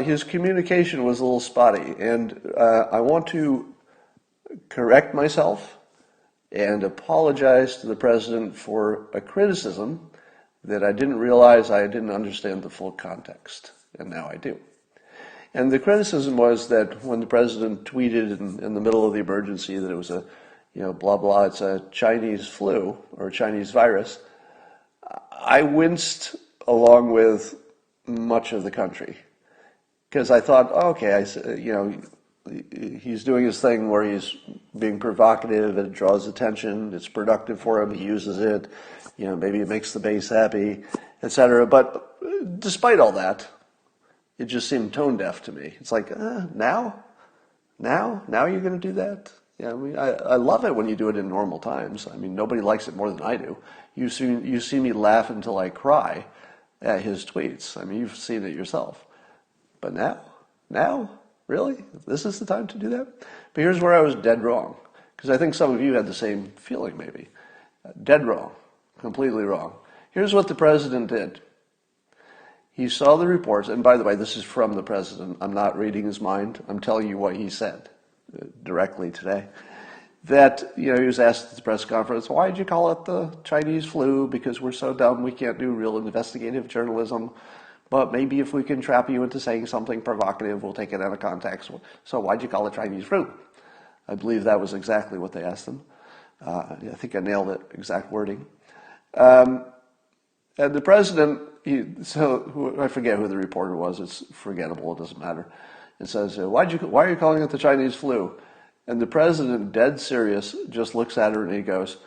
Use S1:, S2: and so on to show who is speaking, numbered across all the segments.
S1: His communication was a little spotty, and I want to correct myself and apologize to the president for a criticism that I didn't realize I didn't understand the full context, and now I do. And the criticism was that when the president tweeted in the middle of the emergency that it was a, blah, blah, it's a Chinese flu or a Chinese virus, I winced along with much of the country. Because I thought, he's doing his thing where he's being provocative, it draws attention, it's productive for him, he uses it, maybe it makes the base happy, etc. But despite all that, it just seemed tone deaf to me. It's like, now you're going to do that? Yeah, I love it when you do it in normal times. I mean, nobody likes it more than I do. You see me laugh until I cry at his tweets. I mean, you've seen it yourself. But now, really? This is the time to do that? But here's where I was dead wrong, because I think some of you had the same feeling maybe. Dead wrong, completely wrong. Here's what the president did. He saw the reports, and by the way, this is from the president. I'm not reading his mind. I'm telling you what he said directly today. That, he was asked at the press conference, why did you call it the Chinese flu? Because we're so dumb we can't do real investigative journalism. But maybe if we can trap you into saying something provocative, we'll take it out of context. So why'd you call it Chinese flu? I believe that was exactly what they asked him. I think I nailed it, exact wording. And the president, I forget who the reporter was. It's forgettable. It doesn't matter. It says, why are you calling it the Chinese flu? And the president, dead serious, just looks at her and he goes,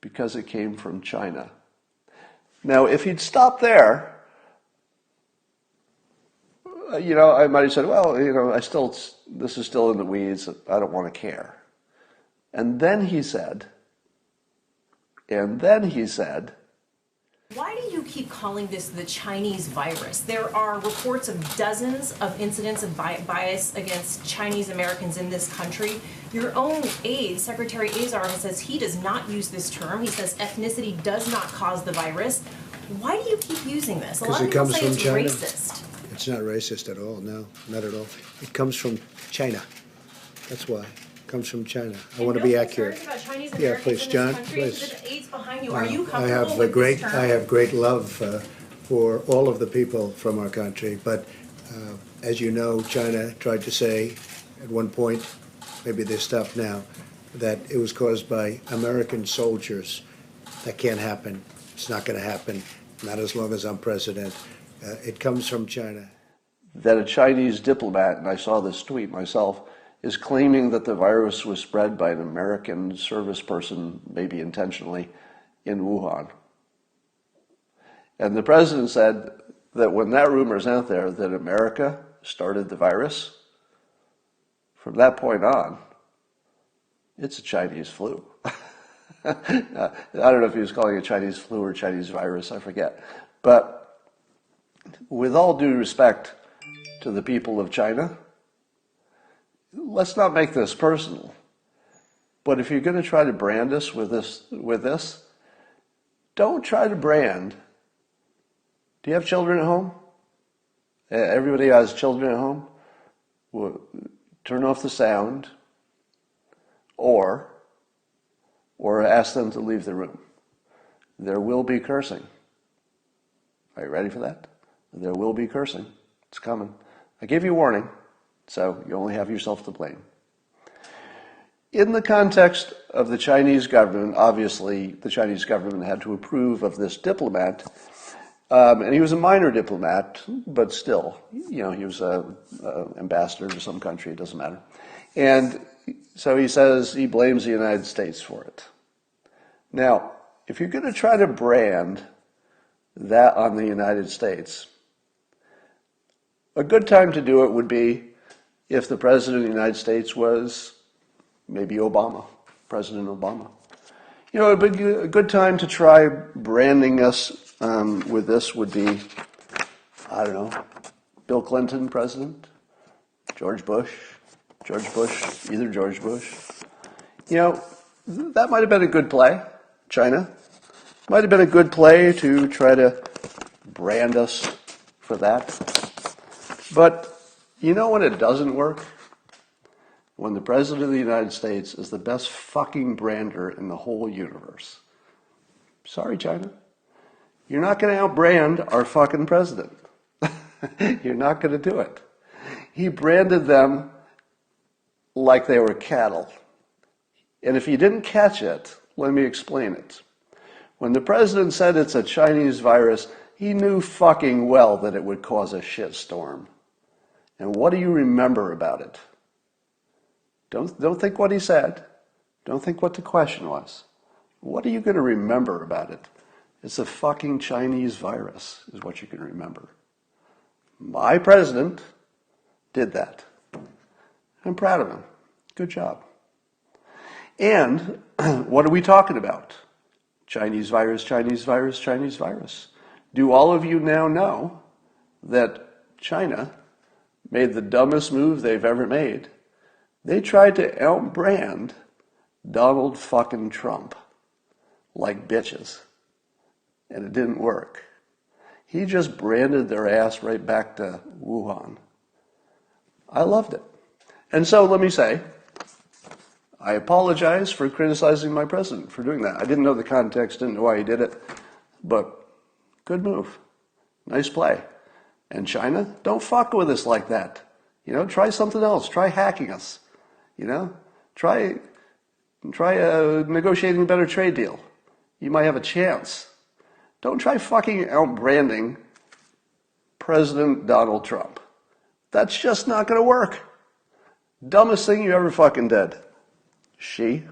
S1: because it came from China. Now, if he'd stopped there, I might have said, well, this is still in the weeds. I don't want to care. And then he said,
S2: why do you keep calling this the Chinese virus? There are reports of dozens of incidents of bias against Chinese Americans in this country. Your own aide, Secretary Azar, says he does not use this term. He says ethnicity does not cause the virus. Why do you keep using this? A lot of people say it's racist.
S3: It's not racist at all, no, not at all. It comes from China. That's why. It comes from China. I want to be accurate.
S2: Yeah, please, John, please. I
S3: have great love for all of the people from our country, but as you know, China tried to say at one point, maybe they stopped now, that it was caused by American soldiers. That can't happen. It's not going to happen, not as long as I'm president. It comes from China.
S1: That a Chinese diplomat, and I saw this tweet myself, is claiming that the virus was spread by an American service person, maybe intentionally, in Wuhan. And the president said that when that rumor is out there that America started the virus, from that point on, it's a Chinese flu. I don't know if he was calling it Chinese flu or Chinese virus, I forget. But with all due respect to the people of China, let's not make this personal. But if you're going to try to brand us with this, don't try to brand. Do you have children at home? Everybody has children at home? Well, turn off the sound or ask them to leave the room. There will be cursing. Are you ready for that? There will be cursing. It's coming. I gave you warning, so you only have yourself to blame. In the context of the Chinese government, obviously the Chinese government had to approve of this diplomat, and he was a minor diplomat, but still, he was an ambassador to some country, it doesn't matter. And so he says he blames the United States for it. Now, if you're going to try to brand that on the United States, a good time to do it would be if the President of the United States was maybe Obama, President Obama. A good time to try branding us with this would be, I don't know, Bill Clinton, President, George Bush, either George Bush. That might have been a good play, China. Might have been a good play to try to brand us for that. But You know when it doesn't work? When the President of the United States is the best fucking brander in the whole universe. Sorry, China. You're not going to outbrand our fucking president. You're not going to do it. He branded them like they were cattle. And if you didn't catch it, let me explain it. When the president said it's a Chinese virus, he knew fucking well that it would cause a shitstorm. And what do you remember about it? Don't think what he said. Don't think what the question was. What are you going to remember about it? It's a fucking Chinese virus, is what you can remember. My president did that. I'm proud of him. Good job. And what are we talking about? Chinese virus, Chinese virus, Chinese virus. Do all of you now know that China made the dumbest move they've ever made? They tried to outbrand Donald fucking Trump like bitches. And it didn't work. He just branded their ass right back to Wuhan. I loved it. And so let me say, I apologize for criticizing my president for doing that. I didn't know the context, didn't know why he did it, but good move. Nice play. And China, don't fuck with us like that. Try something else. Try hacking us. Try negotiating a better trade deal. You might have a chance. Don't try fucking outbranding President Donald Trump. That's just not going to work. Dumbest thing you ever fucking did. She.